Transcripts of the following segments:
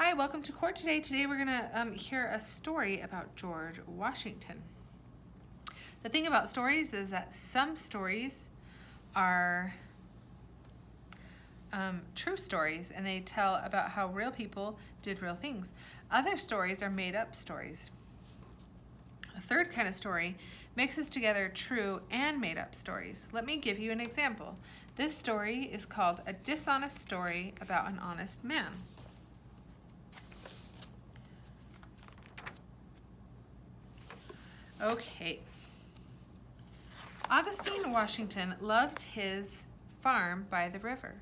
Hi, welcome to court today. Today we're going to hear a story about George Washington. The thing about stories is that some stories are true stories and they tell about how real people did real things. Other stories are made up stories. A third kind of story mixes together true and made up stories. Let me give you an example. This story is called A Dishonest Story About an Honest Man. Okay. Augustine Washington loved his farm by the river.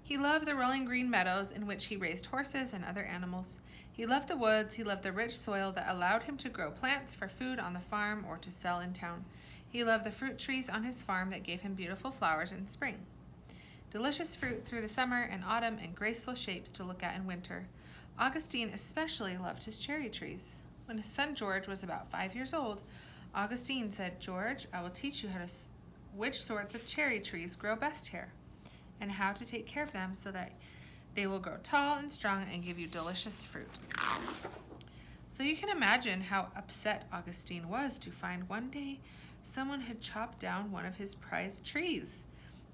He loved the rolling green meadows in which he raised horses and other animals. He loved the woods. He loved the rich soil that allowed him to grow plants for food on the farm or to sell in town. He loved the fruit trees on his farm that gave him beautiful flowers in spring, delicious fruit through the summer and autumn, and graceful shapes to look at in winter. Augustine especially loved his cherry trees. When his son George was about 5 years old, Augustine said, "George, I will teach you which sorts of cherry trees grow best here, and how to take care of them so that they will grow tall and strong and give you delicious fruit." So you can imagine how upset Augustine was to find one day someone had chopped down one of his prized trees.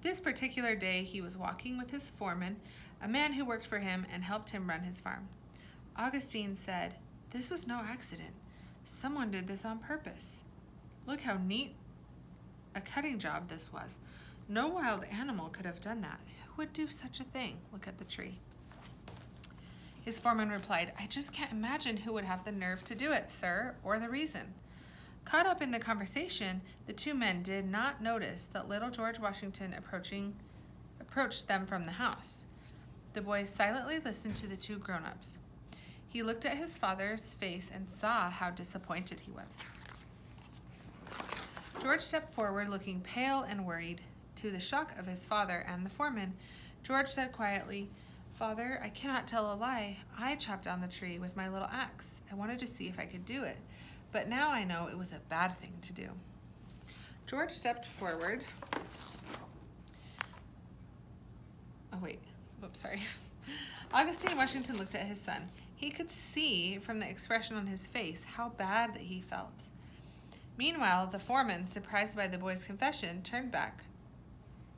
This particular day he was walking with his foreman, a man who worked for him and helped him run his farm. Augustine said, "This was no accident. Someone did this on purpose. Look how neat a cutting job this was. No wild animal could have done that. Who would do such a thing? Look at the tree." His foreman replied, "I just can't imagine who would have the nerve to do it, sir, or the reason." Caught up in the conversation, the two men did not notice that little George Washington approached them from the house. The boy silently listened to the two grown-ups. He looked at his father's face and saw how disappointed he was. George stepped forward, looking pale and worried. To the shock of his father and the foreman, George said quietly, "Father, I cannot tell a lie. I chopped down the tree with my little axe. I wanted to see if I could do it, but now I know it was a bad thing to do." George stepped forward. Augustine Washington looked at his son. He could see from the expression on his face how bad that he felt. Meanwhile, the foreman, surprised by the boy's confession, turned back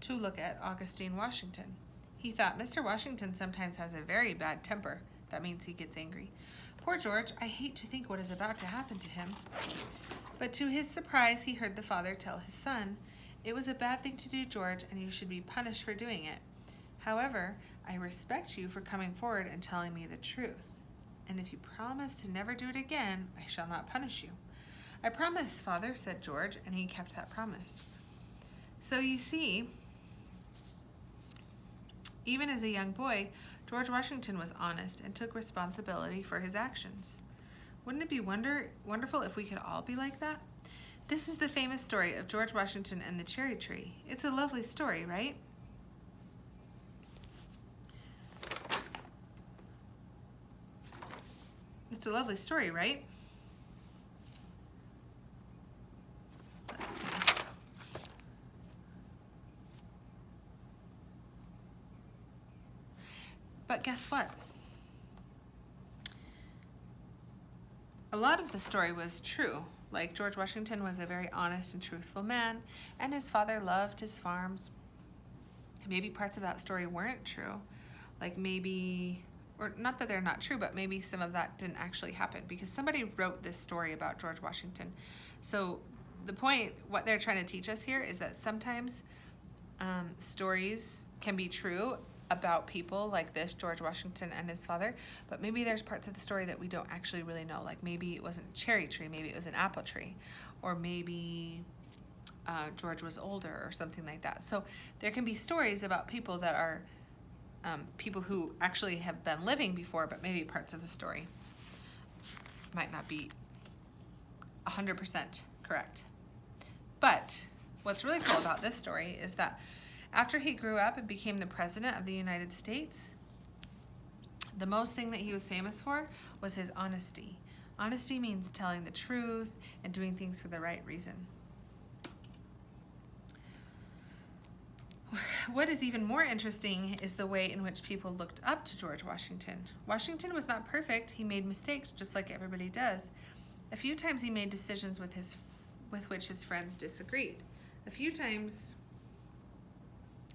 to look at Augustine Washington. He thought, "Mr. Washington sometimes has a very bad temper. That means he gets angry. Poor George, I hate to think what is about to happen to him." But to his surprise, he heard the father tell his son, "It was a bad thing to do, George, and you should be punished for doing it. However, I respect you for coming forward and telling me the truth. And if you promise to never do it again, I shall not punish you." "I promise, Father," said George, and he kept that promise. So you see, even as a young boy, George Washington was honest and took responsibility for his actions. Wouldn't it be wonderful if we could all be like that? This is the famous story of George Washington and the cherry tree. It's a lovely story, right? It's a lovely story, right? Let's see. But guess what? A lot of the story was true. Like, George Washington was a very honest and truthful man, and his father loved his farms. Maybe parts of that story weren't true. Like maybe, or not that they're not true, but maybe some of that didn't actually happen because somebody wrote this story about George Washington. So the point, what they're trying to teach us here is that sometimes stories can be true about people like this, George Washington and his father, but maybe there's parts of the story that we don't actually really know. Like maybe it wasn't a cherry tree, maybe it was an apple tree, or maybe George was older or something like that. So there can be stories about people that are people who actually have been living before, but maybe parts of the story might not be 100% correct. But what's really cool about this story is that after he grew up and became the President of the United States, the most thing that he was famous for was his honesty. Honesty means telling the truth and doing things for the right reason. what is even more interesting is the way in which people looked up to George Washington. Washington was not perfect. He made mistakes just like everybody does. A few times he made decisions with which his friends disagreed. A few times,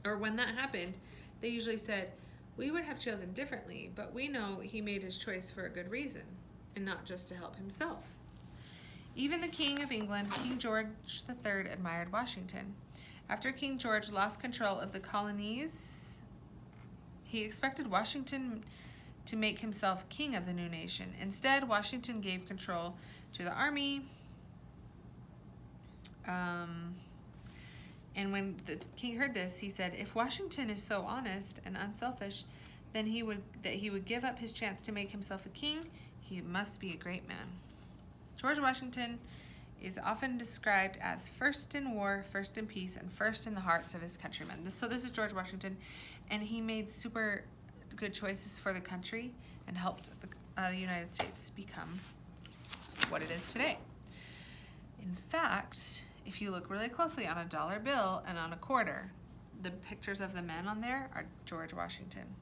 or when that happened, they usually said, "We would have chosen differently, but we know he made his choice for a good reason, and not just to help himself." Even the King of England, King George III, admired Washington. After King George lost control of the colonies, he expected Washington to make himself king of the new nation. Instead, Washington gave control to the army. And when the king heard this, he said, "If Washington is so honest and unselfish, then he would give up his chance to make himself a king. He must be a great man." George Washington is often described as first in war, first in peace, and first in the hearts of his countrymen. So this is George Washington, and he made super good choices for the country and helped the United States become what it is today. In fact, if you look really closely on a dollar bill and on a quarter, the pictures of the men on there are George Washington.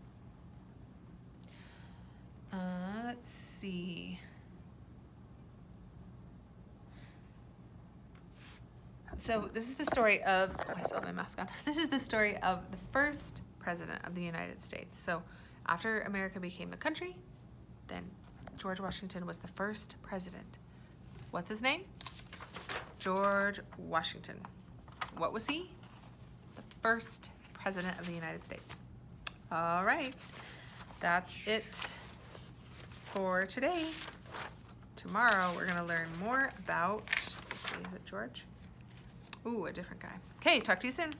Let's see. So this is the story of, I still have my mask on. This is the story of the first president of the United States. So after America became a country, then George Washington was the first president. What's his name? George Washington. What was he? The first president of the United States. All right, that's it for today. Tomorrow we're gonna learn more about, let's see, is it George? Ooh, a different guy. Okay, talk to you soon.